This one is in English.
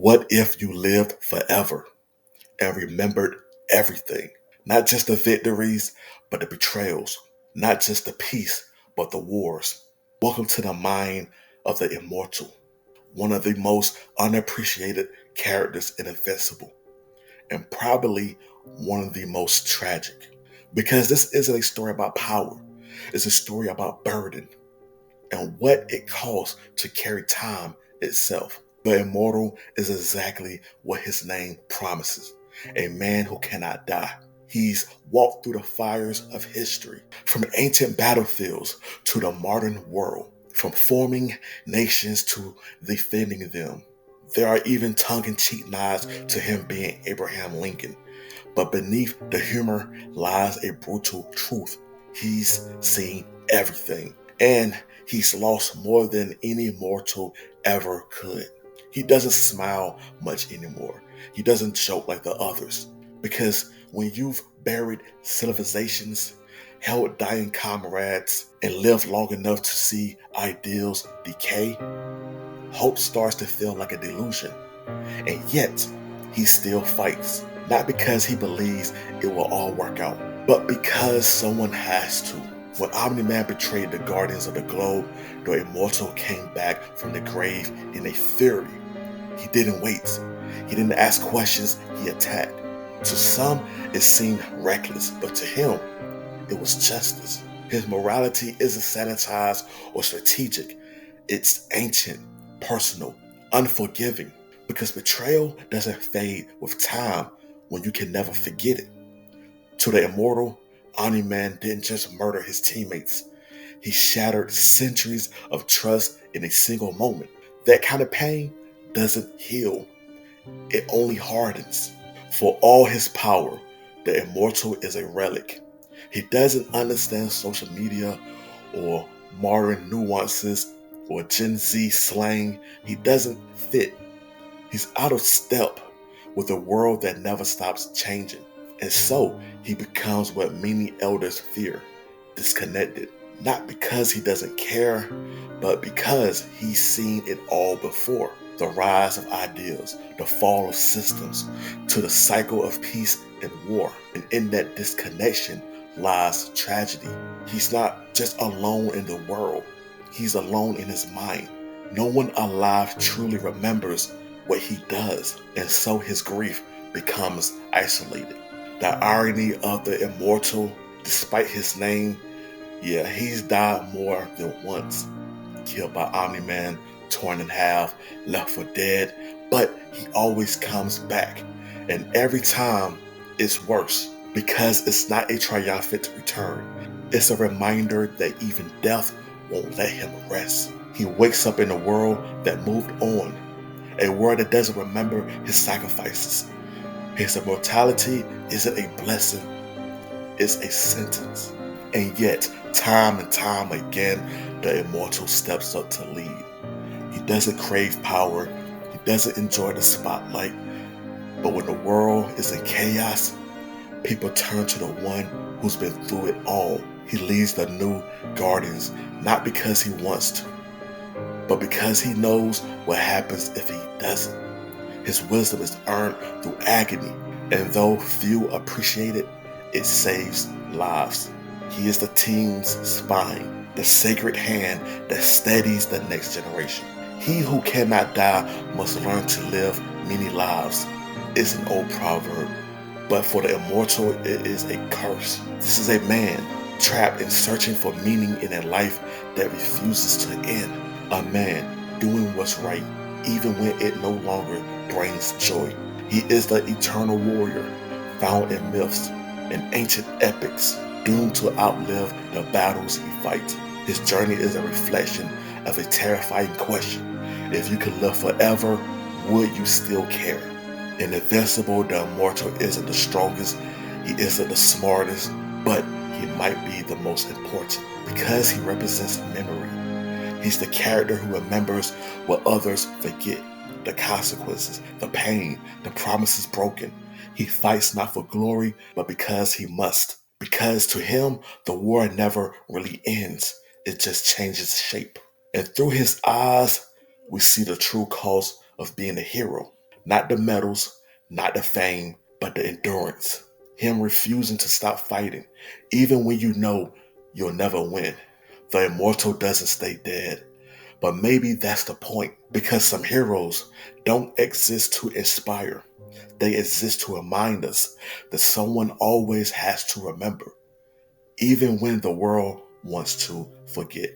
What if you lived forever and remembered everything? Not just the victories, but the betrayals. Not just the peace, but the wars. Welcome to the mind of the Immortal, one of the most unappreciated characters in Invincible, and probably one of the most tragic. Because this isn't a story about power, it's a story about burden and what it costs to carry time itself. The Immortal is exactly what his name promises, a man who cannot die. He's walked through the fires of history, from ancient battlefields to the modern world, from forming nations to defending them. There are even tongue-in-cheek nods to him being Abraham Lincoln. But beneath the humor lies a brutal truth. He's seen everything, and he's lost more than any mortal ever could. He doesn't smile much anymore. He doesn't joke like the others. Because when you've buried civilizations, held dying comrades, and lived long enough to see ideals decay, hope starts to feel like a delusion. And yet, he still fights. Not because he believes it will all work out, but because someone has to. When Omni-Man betrayed the Guardians of the Globe, the Immortal came back from the grave in a fury. He didn't wait. He didn't ask questions, he attacked. To some, it seemed reckless, but to him, it was justice. His morality isn't sanitized or strategic. It's ancient, personal, unforgiving. Because betrayal doesn't fade with time when you can never forget it. To the Immortal, Omni-Man didn't just murder his teammates. He shattered centuries of trust in a single moment. That kind of pain doesn't heal. It only hardens. For all his power, the Immortal is a relic. He doesn't understand social media or modern nuances or Gen Z slang. He doesn't fit. He's out of step with a world that never stops changing. And so he becomes what many elders fear, disconnected. Not because he doesn't care, but because he's seen it all before. The rise of ideas, the fall of systems, to the cycle of peace and war. And in that disconnection lies tragedy. He's not just alone in the world, he's alone in his mind. No one alive truly remembers what he does, and so his grief becomes isolated. The irony of the Immortal, despite his name, yeah, he's died more than once. Killed by Omni-Man, torn in half, left for dead, but he always comes back. And every time, it's worse, because it's not a triumphant return. It's a reminder that even death won't let him rest. He wakes up in a world that moved on, a world that doesn't remember his sacrifices. His immortality isn't a blessing, it's a sentence. And yet, time and time again, the Immortal steps up to lead. He doesn't crave power, he doesn't enjoy the spotlight, but when the world is in chaos, people turn to the one who's been through it all. He leads the new Guardians, not because he wants to, but because he knows what happens if he doesn't. His wisdom is earned through agony, and though few appreciate it, it saves lives. He is the team's spine, the sacred hand that steadies the next generation. He who cannot die must learn to live many lives. It's an old proverb, but for the Immortal, it is a curse. This is a man trapped and searching for meaning in a life that refuses to end. A man doing what's right, even when it no longer brings joy. He is the eternal warrior, found in myths and ancient epics, doomed to outlive the battles he fights. His journey is a reflection of a terrifying question. If you could live forever, would you still care? In Invincible, the Immortal isn't the strongest, he isn't the smartest, but he might be the most important because he represents memory. He's the character who remembers what others forget, the consequences, the pain, the promises broken. He fights not for glory, but because he must. Because to him, the war never really ends. It just changes shape. And through his eyes, we see the true cost of being a hero. Not the medals, not the fame, but the endurance. Him refusing to stop fighting, even when you know you'll never win. The immortal doesn't stay dead. But maybe that's the point, because some heroes don't exist to inspire. They exist to remind us that someone always has to remember, even when the world wants to forget.